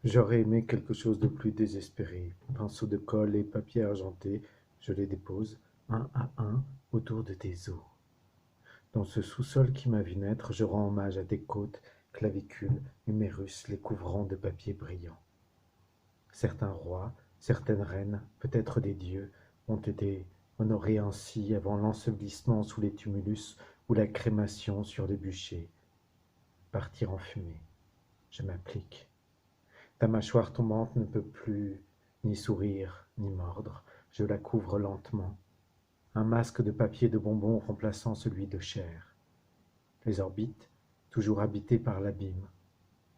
J'aurais aimé quelque chose de plus désespéré. Pinceau de colle et papier argenté, je les dépose, un à un, autour de tes os. Dans ce sous-sol qui m'a vu naître, je rends hommage à tes côtes, clavicules, humérus, les couvrant de papier brillant. Certains rois, certaines reines, peut-être des dieux, ont été honorés ainsi avant l'ensevelissement sous les tumulus ou la crémation sur les bûchers. Partir en fumée. Je m'applique. Ta mâchoire tombante ne peut plus ni sourire, ni mordre. Je la couvre lentement. Un masque de papier de bonbons remplaçant celui de chair. Les orbites, toujours habitées par l'abîme.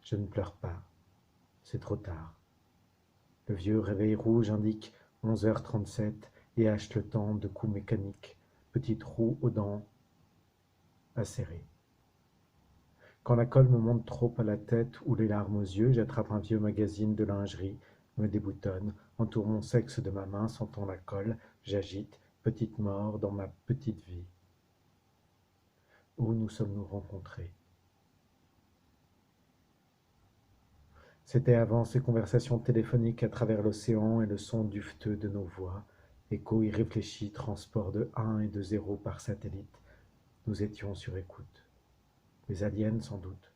Je ne pleure pas. C'est trop tard. Le vieux réveil rouge indique 11h37 et hache le temps de coups mécaniques, petite roue aux dents acérées. Quand la colle me monte trop à la tête ou les larmes aux yeux, j'attrape un vieux magazine de lingerie, me déboutonne, entoure mon sexe de ma main, sentant la colle, j'agite, petite mort dans ma petite vie. Où nous sommes-nous rencontrés? C'était avant ces conversations téléphoniques à travers l'océan et le son duveteux de nos voix, écho irréfléchi, transport de 1 et de 0 par satellite. Nous étions sur écoute. Les aliens, sans doute.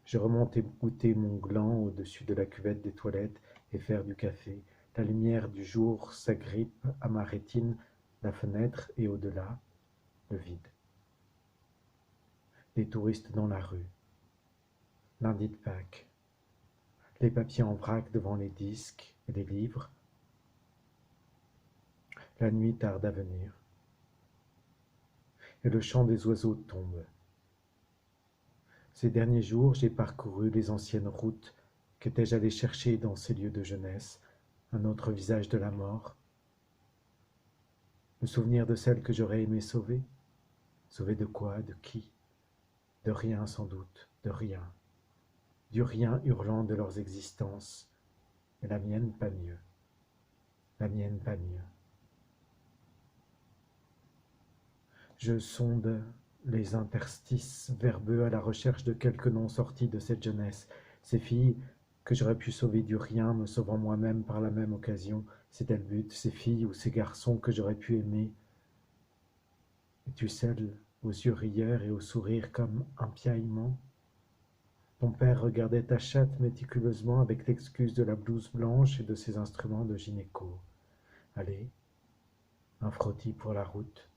Je remonte égoutter mon gland au-dessus de la cuvette des toilettes et faire du café. La lumière du jour s'agrippe à ma rétine, la fenêtre et au-delà, le vide. Les touristes dans la rue. Lundi de Pâques. Les papiers en vrac devant les disques et les livres. La nuit tarde à venir. Et le chant des oiseaux tombe. Ces derniers jours, j'ai parcouru les anciennes routes qu'étais-je allé chercher dans ces lieux de jeunesse, un autre visage de la mort, le souvenir de celle que j'aurais aimé sauver. Sauver de quoi? De qui? De rien sans doute, de rien. Du rien hurlant de leurs existences. Et la mienne pas mieux. La mienne pas mieux. Je sonde les interstices verbeux à la recherche de quelques noms sortis de cette jeunesse. Ces filles que j'aurais pu sauver du rien, me sauvant moi-même par la même occasion. C'était le but. Ces filles ou ces garçons que j'aurais pu aimer. Es-tu celle aux yeux rieurs et au sourire comme un piaillement? Ton père regardait ta chatte méticuleusement avec l'excuse de la blouse blanche et de ses instruments de gynéco. Allez, un frottis pour la route.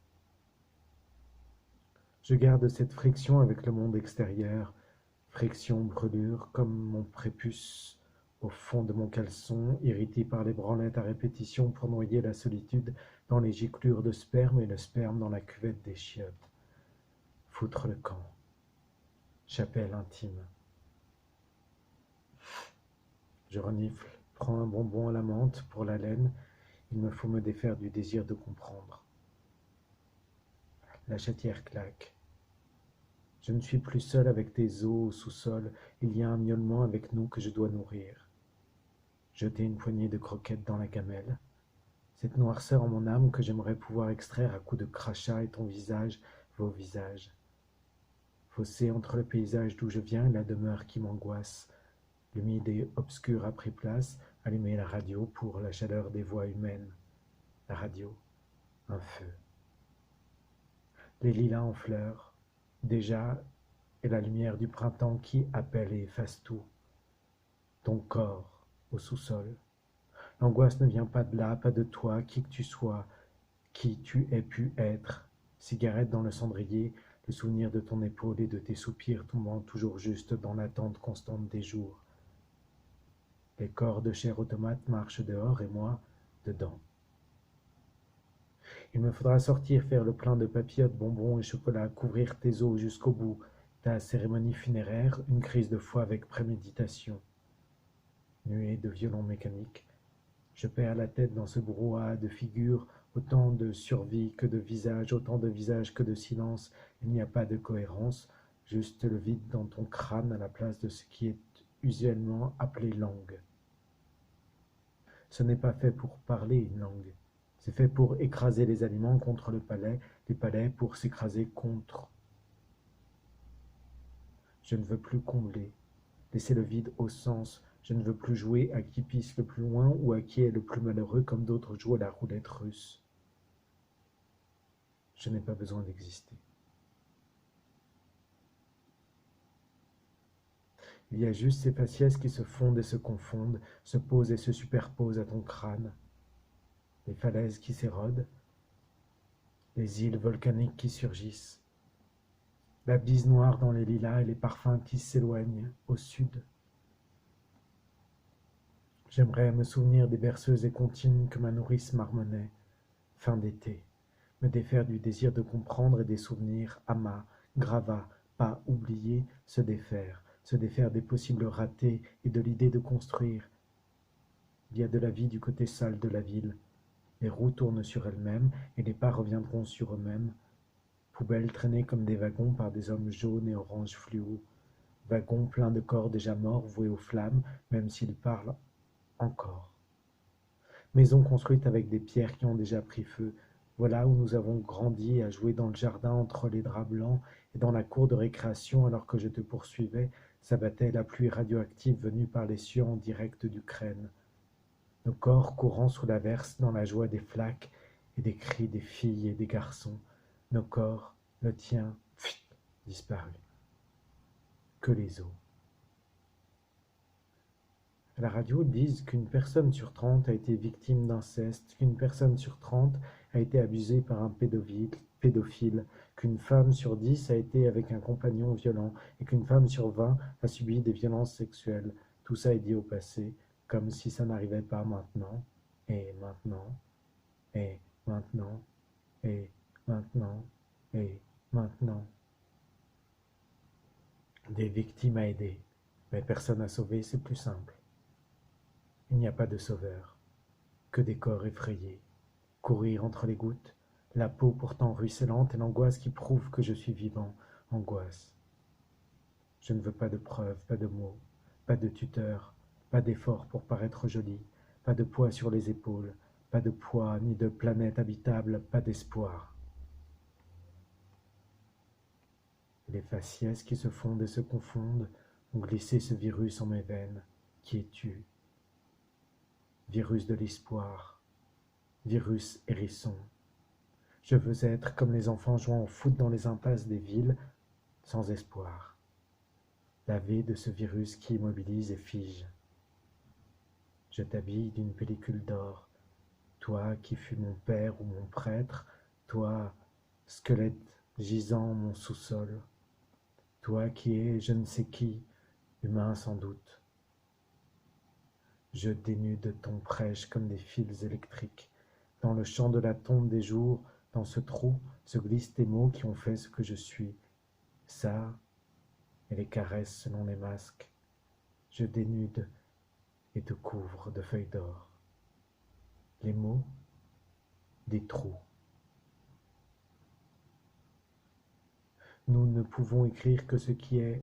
Je garde cette friction avec le monde extérieur, friction brûlure comme mon prépuce au fond de mon caleçon, irrité par les branlettes à répétition pour noyer la solitude dans les giclures de sperme et le sperme dans la cuvette des chiottes. Foutre le camp. Chapelle intime. Je renifle, prends un bonbon à la menthe pour la laine, il me faut me défaire du désir de comprendre. La chatière claque. Je ne suis plus seul avec tes os au sous-sol, il y a un miaulement avec nous que je dois nourrir. Jeter une poignée de croquettes dans la gamelle. Cette noirceur en mon âme que j'aimerais pouvoir extraire à coups de crachat et ton visage, vos visages. Fossé entre le paysage d'où je viens et la demeure qui m'angoisse. L'humide et obscur a pris place, allumer la radio pour la chaleur des voix humaines. La radio, un feu. Les lilas en fleurs, déjà, et la lumière du printemps qui appelle et efface tout. Ton corps au sous-sol. L'angoisse ne vient pas de là, pas de toi, qui que tu sois, qui tu aies pu être. Cigarette dans le cendrier, le souvenir de ton épaule et de tes soupirs tombant toujours juste dans l'attente constante des jours. Les corps de chair automate marchent dehors et moi, dedans. Il me faudra sortir faire le plein de papillotes, bonbons et chocolat, couvrir tes os jusqu'au bout, ta cérémonie funéraire, une crise de foi avec préméditation. Nuée de violons mécaniques, je perds la tête dans ce brouhaha de figures, autant de survie que de visages, autant de visages que de silence. Il n'y a pas de cohérence, juste le vide dans ton crâne à la place de ce qui est usuellement appelé langue. Ce n'est pas fait pour parler une langue. C'est fait pour écraser les aliments contre le palais, les palais pour s'écraser contre. Je ne veux plus combler, laisser le vide au sens, Je ne veux plus jouer à qui pisse le plus loin ou à qui est le plus malheureux comme d'autres jouent à la roulette russe. Je n'ai pas besoin d'exister. Il y a juste ces faciès qui se fondent et se confondent, se posent et se superposent à ton crâne. Les falaises qui s'érodent, les îles volcaniques qui surgissent, la bise noire dans les lilas et les parfums qui s'éloignent au sud. J'aimerais me souvenir des berceuses et comptines que ma nourrice marmonnait, fin d'été, me défaire du désir de comprendre et des souvenirs, amas, gravats, pas oubliés, se défaire des possibles ratés et de l'idée de construire. Il y a de la vie du côté sale de la ville. Les roues tournent sur elles-mêmes et les pas reviendront sur eux-mêmes. Poubelles traînées comme des wagons par des hommes jaunes et oranges fluo. Wagons pleins de corps déjà morts voués aux flammes, même s'ils parlent encore. Maisons construites avec des pierres qui ont déjà pris feu. Voilà où nous avons grandi à jouer dans le jardin entre les draps blancs et dans la cour de récréation alors que je te poursuivais, s'abattait la pluie radioactive venue par les cieux en direct d'Ukraine. Nos corps courant sous l'averse dans la joie des flaques et des cris des filles et des garçons. Nos corps, le tien, disparus. Que les os. À la radio, ils disent qu'une personne sur 30 a été victime d'inceste, qu'une personne sur 30 a été abusée par un pédophile, qu'une femme sur 10 a été avec un compagnon violent et qu'une femme sur 20 a subi des violences sexuelles. Tout ça est dit au passé, comme si ça n'arrivait pas maintenant, et maintenant, et maintenant, et maintenant, et maintenant. Des victimes à aider, mais personne à sauver, c'est plus simple. Il n'y a pas de sauveur, que des corps effrayés, courir entre les gouttes, la peau pourtant ruisselante et l'angoisse qui prouve que je suis vivant, angoisse. Je ne veux pas de preuves, pas de mots, pas de tuteur, pas d'effort pour paraître joli, pas de poids sur les épaules, pas de poids ni de planète habitable, pas d'espoir. Les faciès qui se fondent et se confondent ont glissé ce virus en mes veines. Qui es-tu? Virus de l'espoir, virus hérisson. Je veux être comme les enfants jouant au foot dans les impasses des villes, sans espoir. Lavé de ce virus qui immobilise et fige. Je t'habille d'une pellicule d'or, toi qui fus mon père ou mon prêtre, toi, squelette gisant en mon sous-sol, toi qui es je ne sais qui, humain sans doute. Je dénude ton prêche comme des fils électriques. Dans le champ de la tombe des jours, dans ce trou, se glissent tes mots qui ont fait ce que je suis. Ça, et les caresses selon les masques. Je dénude et te couvre de feuilles d'or. Les mots, des trous. Nous ne pouvons écrire que ce qui est